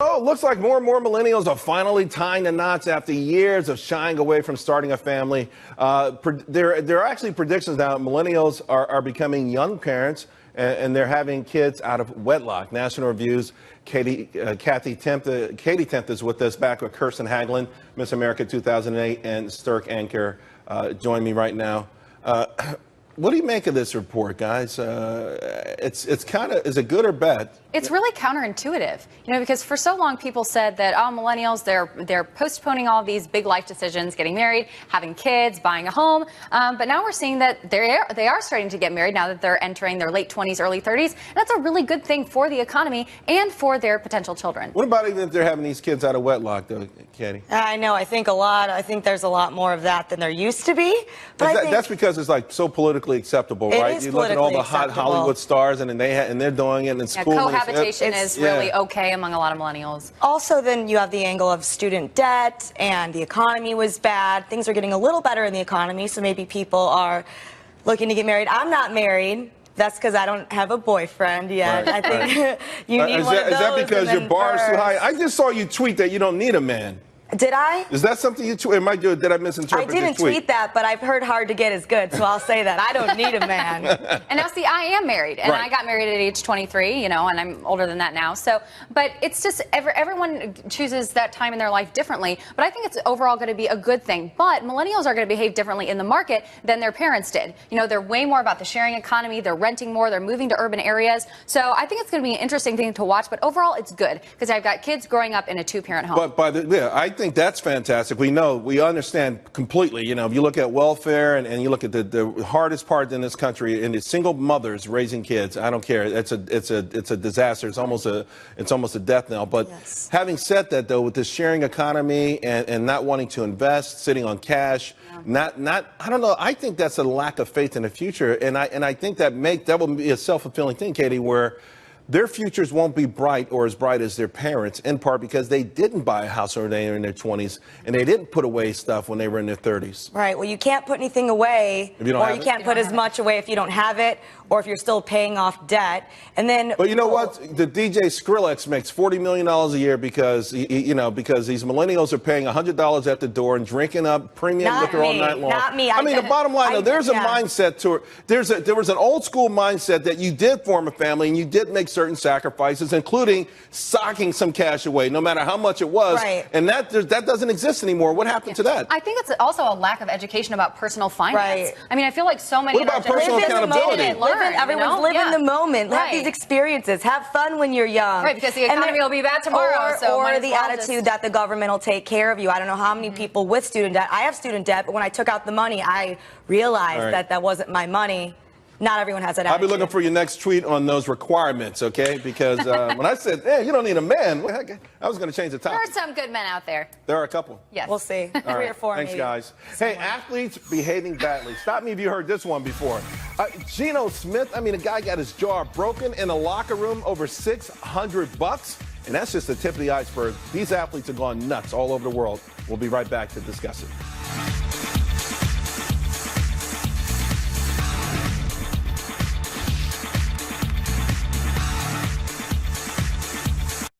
Oh, it looks like more and more millennials are finally tying the knots after years of shying away from starting a family. There are actually predictions now. Millennials are becoming young parents, and they're having kids out of wedlock. National Review's Kathy Timpf is with us, back with Kirsten Haglund, Miss America 2008, and Stirk anchor join me right now. What do you make of this report, guys? It's kind of, is it good or bad? It's really counterintuitive, because for so long people said that, millennials, they're postponing all these big life decisions, getting married, having kids, buying a home. But now we're seeing that they are starting to get married now that they're entering their late 20s, early 30s. And that's a really good thing for the economy and for their potential children. What about even if they're having these kids out of wedlock, though, Katie? I know. I think there's a lot more of that than there used to be. But that's because it's like so politically acceptable, right? You look at all the hot Hollywood stars, and they're doing it in school. Cohabitation is really okay among a lot of millennials. Also, then you have the angle of student debt, and the economy was bad. Things are getting a little better in the economy, so maybe people are looking to get married. I'm not married. That's because I don't have a boyfriend yet. Right, I think you need one of those. Is that because your bar is too high? I just saw you tweet that you don't need a man. Did I? Is that something you tweet? Did I misinterpret I didn't tweet that, but I've heard hard to get is good, so I'll say that. I don't need a man. And now, see, I am married, and I got married at age 23, and I'm older than that now. So, but it's just everyone chooses that time in their life differently. But I think it's overall going to be a good thing. But millennials are going to behave differently in the market than their parents did. They're way more about the sharing economy. They're renting more. They're moving to urban areas. So I think it's going to be an interesting thing to watch. But overall, it's good because I've got kids growing up in a two-parent home. But I think that's fantastic. We understand completely. If you look at welfare and you look at the hardest part in this country, and the single mothers raising kids, I don't care. It's a disaster. It's almost a death knell. But having said that, though, with this sharing economy and not wanting to invest, sitting on cash, I don't know. I think that's a lack of faith in the future, and I think that will be a self-fulfilling thing, Katie, where their futures won't be bright or as bright as their parents, in part because they didn't buy a house when they were in their 20s, and they didn't put away stuff when they were in their 30s. Right. Well, you can't put anything away, or you can't put as much away if you don't have it, or if you're still paying off debt. And then, but you know what? The DJ Skrillex makes $40 million a year because these millennials are paying $100 at the door and drinking up premium liquor all night long. Not me. I mean, the bottom line, though, there's a mindset to it. There was an old school mindset that you did form a family and you did make certain sacrifices, including socking some cash away, no matter how much it was. Right. And that doesn't exist anymore. What happened to that? I think it's also a lack of education about personal finance. Right. I mean, I feel like so many of our personal accountability? Everyone's living the moment. Have these experiences. Have fun when you're young. Right, because the economy will be bad tomorrow. Or the attitude that the government will take care of you. I don't know how many people with student debt. I have student debt, but when I took out the money, I realized that wasn't my money. Not everyone has that attitude. I'll be looking for your next tweet on those requirements, okay? Because when I said, hey, you don't need a man, I was going to change the topic. There are some good men out there. There are a couple. Yes. We'll see. 3 or 4, Thanks, maybe. guys. Hey, athletes behaving badly. Stop me if you heard this one before. Geno Smith, a guy got his jaw broken in a locker room over $600. And that's just the tip of the iceberg. These athletes have gone nuts all over the world. We'll be right back to discuss it.